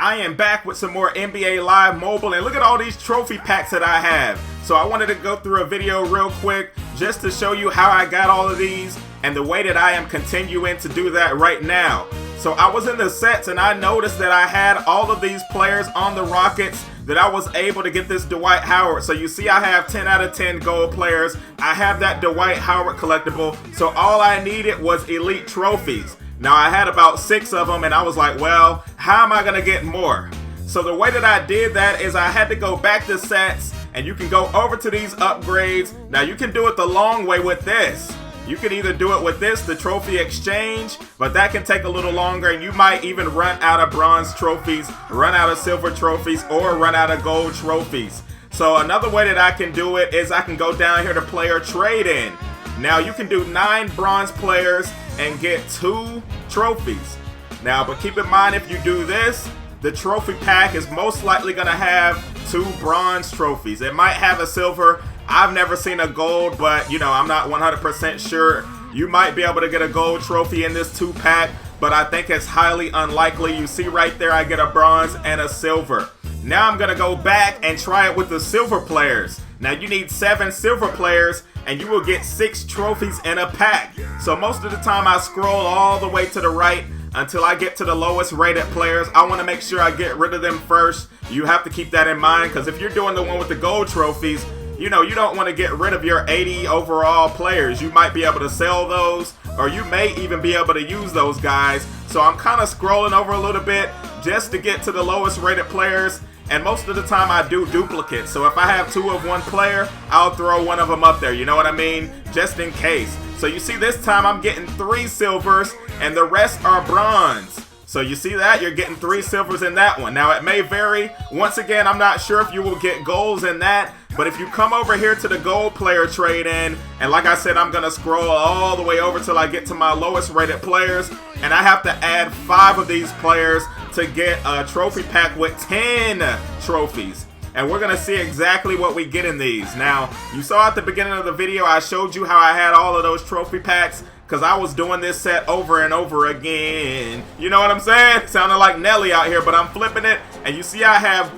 I am back with some more NBA Live Mobile, and look at all these trophy packs that I have. So I wanted to go through a video real quick just to show you how I got all of these and the way that I am continuing to do that right now. So I was in the sets and I noticed that I had all of these players on the Rockets that I was able to get this Dwight Howard. So you see I have 10 out of 10 gold players. I have that Dwight Howard collectible. So all I needed was elite trophies. Now I had about 6 of them and I was like, well, how am I gonna get more? So the way that I did that is I had to go back to sets, and you can go over to these upgrades. Now you can do it the long way with this. You can either do it with this, the trophy exchange, but that can take a little longer and you might even run out of bronze trophies, run out of silver trophies, or run out of gold trophies. So another way that I can do it is I can go down here to player trade in. Now you can do 9 bronze players and get 2 trophies. Now, but keep in mind, if you do this, the trophy pack is most likely gonna have 2 bronze trophies. It might have a silver. I've never seen a gold, but you know, I'm not 100% sure. You might be able to get a gold trophy in this 2 pack, but I think it's highly unlikely. You see right there, I get a bronze and a silver. Now I'm gonna go back and try it with the silver players. Now you need 7 silver players and you will get 6 trophies in a pack. So most of the time I scroll all the way to the right until I get to the lowest rated players. I want to make sure I get rid of them first. You have to keep that in mind, because if you're doing the one with the gold trophies, you know, you don't want to get rid of your 80 overall players. You might be able to sell those, or you may even be able to use those guys. So I'm kind of scrolling over a little bit just to get to the lowest rated players. And most of the time I do duplicates. So if I have 2 of one player, I'll throw 1 of them up there. You know what I mean? Just in case. So you see this time I'm getting 3 silvers and the rest are bronze. So you see that? You're getting 3 silvers in that one. Now it may vary. Once again, I'm not sure if you will get golds in that. But if you come over here to the gold player trade in, and like I said, I'm going to scroll all the way over till I get to my lowest rated players. And I have to add 5 of these players to get a trophy pack with 10 trophies. And we're going to see exactly what we get in these. Now, you saw at the beginning of the video, I showed you how I had all of those trophy packs because I was doing this set over and over again. You know what I'm saying? Sounding like Nelly out here, but I'm flipping it. And you see I have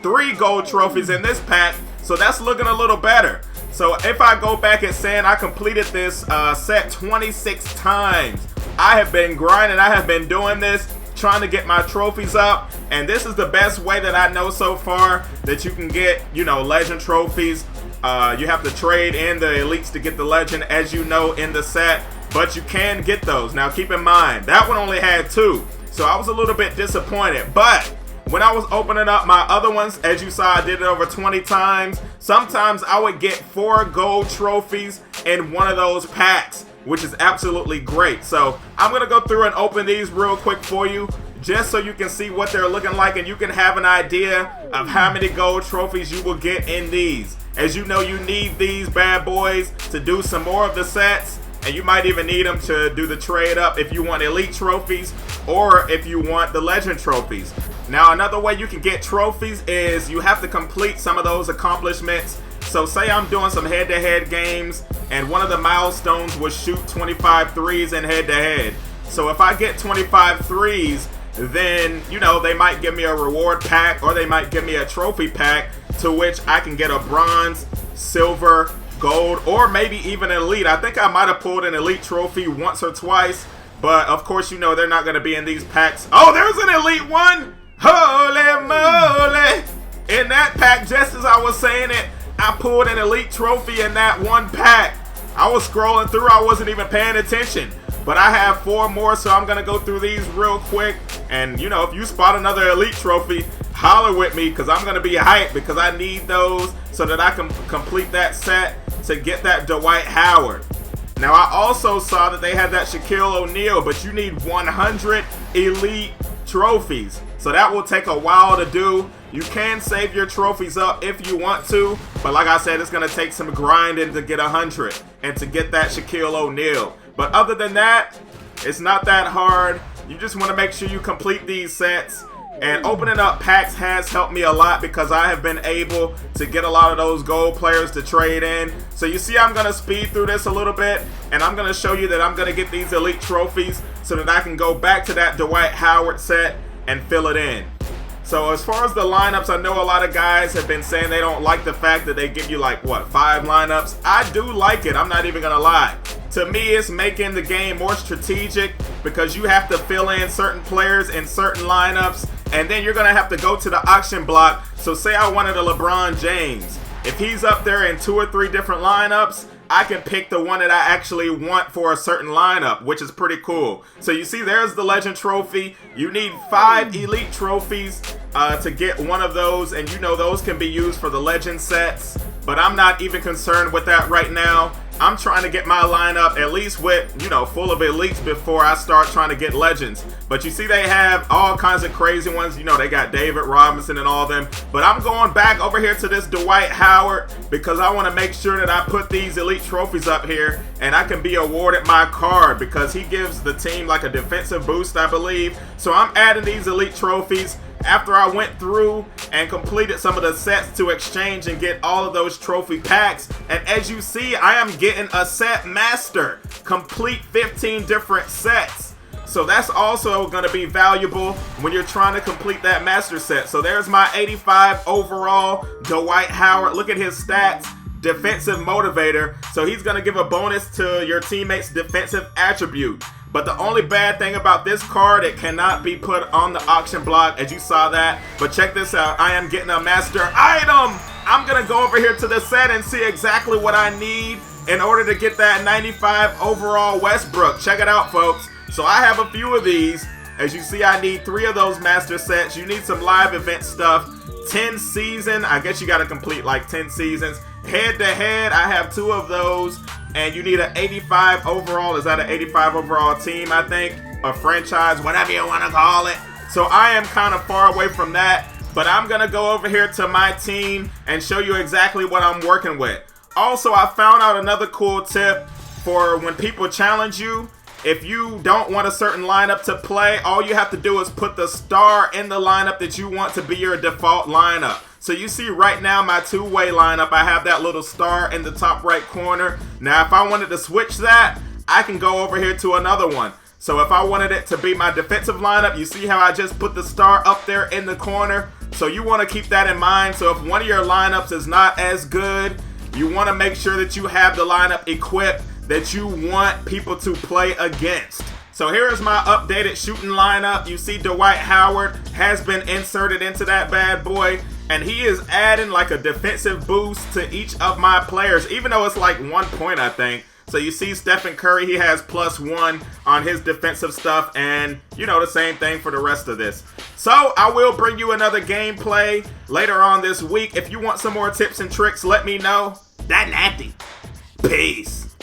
3 gold trophies in this pack, so that's looking a little better. So if I go back and saying I completed this set 26 times, I have been grinding, I have been doing this, trying to get my trophies up, and this is the best way that I know so far that you can get, you know, legend trophies. You have to trade in the elites to get the legend, as you know, in the set, but you can get those. Now keep in mind, that one only had 2, so I was a little bit disappointed, but when I was opening up my other ones, as you saw, I did it over 20 times. Sometimes I would get 4 gold trophies in one of those packs, which is absolutely great. So I'm going to go through and open these real quick for you, just so you can see what they're looking like and you can have an idea of how many gold trophies you will get in these. As you know, you need these bad boys to do some more of the sets, and you might even need them to do the trade up if you want elite trophies or if you want the legend trophies. Now another way you can get trophies is you have to complete some of those accomplishments. So say I'm doing some head-to-head games and one of the milestones was shoot 25 threes in head-to-head. So if I get 25 threes, then, you know, they might give me a reward pack or they might give me a trophy pack to which I can get a bronze, silver, gold, or maybe even an elite. I think I might have pulled an elite trophy once or twice, but of course, you know, they're not going to be in these packs. Oh, there's an elite one! Holy moly! In that pack, just as I was saying it, I pulled an elite trophy in that one pack. I was scrolling through, I wasn't even paying attention. But I have 4 more, so I'm going to go through these real quick. And, you know, if you spot another elite trophy, holler with me, because I'm going to be hyped, because I need those so that I can complete that set to get that Dwight Howard. Now, I also saw that they had that Shaquille O'Neal, but you need 100 elite trophies. So that will take a while to do. You can save your trophies up if you want to, but like I said, it's going to take some grinding to get 100 and to get that Shaquille O'Neal. But other than that, it's not that hard. You just want to make sure you complete these sets. And opening up packs has helped me a lot because I have been able to get a lot of those gold players to trade in. So you see I'm going to speed through this a little bit, and I'm going to show you that I'm going to get these elite trophies so that I can go back to that Dwight Howard set and fill it in. So as far as the lineups, I know a lot of guys have been saying they don't like the fact that they give you like, what, 5 lineups? I do like it, I'm not even gonna lie. To me, it's making the game more strategic because you have to fill in certain players in certain lineups, and then you're gonna have to go to the auction block. So say I wanted a LeBron James. If he's up there in 2 or 3 different lineups, I can pick the one that I actually want for a certain lineup, which is pretty cool. So you see, there's the Legend Trophy. You need 5 Elite Trophies to get one of those, and you know those can be used for the Legend sets. But I'm not even concerned with that right now. I'm trying to get my lineup at least with, full of elites before I start trying to get legends. But you see they have all kinds of crazy ones. They got David Robinson and all them. But I'm going back over here to this Dwight Howard because I want to make sure that I put these elite trophies up here and I can be awarded my card because he gives the team like a defensive boost, I believe. So I'm adding these elite trophies after I went through and completed some of the sets to exchange and get all of those trophy packs. And as you see, I am getting a set master, complete 15 different sets. So that's also going to be valuable when you're trying to complete that master set. So there's my 85 overall Dwight Howard. Look at his stats. Defensive motivator. So he's going to give a bonus to your teammate's defensive attribute. But the only bad thing about this card, it cannot be put on the auction block, as you saw that. But check this out. I am getting a master item. I'm going to go over here to the set and see exactly what I need in order to get that 95 overall Westbrook. Check it out, folks. So I have a few of these. As you see, I need 3 of those master sets. You need some live event stuff. 10 season. I guess you got to complete like 10 seasons. Head to head, I have 2 of those. And you need an 85 overall. Is that an 85 overall team, I think? A franchise, whatever you want to call it. So I am kind of far away from that. But I'm going to go over here to my team and show you exactly what I'm working with. Also, I found out another cool tip for when people challenge you. If you don't want a certain lineup to play, all you have to do is put the star in the lineup that you want to be your default lineup. So you see right now my 2-way lineup, I have that little star in the top right corner. Now if I wanted to switch that, I can go over here to another one. So if I wanted it to be my defensive lineup, you see how I just put the star up there in the corner? So you want to keep that in mind. So if one of your lineups is not as good, you want to make sure that you have the lineup equipped that you want people to play against. So here is my updated shooting lineup. You see Dwight Howard has been inserted into that bad boy. And he is adding like a defensive boost to each of my players, even though it's like 1 point, I think. So you see Stephen Curry, he has +1 on his defensive stuff. And, the same thing for the rest of this. So I will bring you another gameplay later on this week. If you want some more tips and tricks, let me know. That natty. Peace.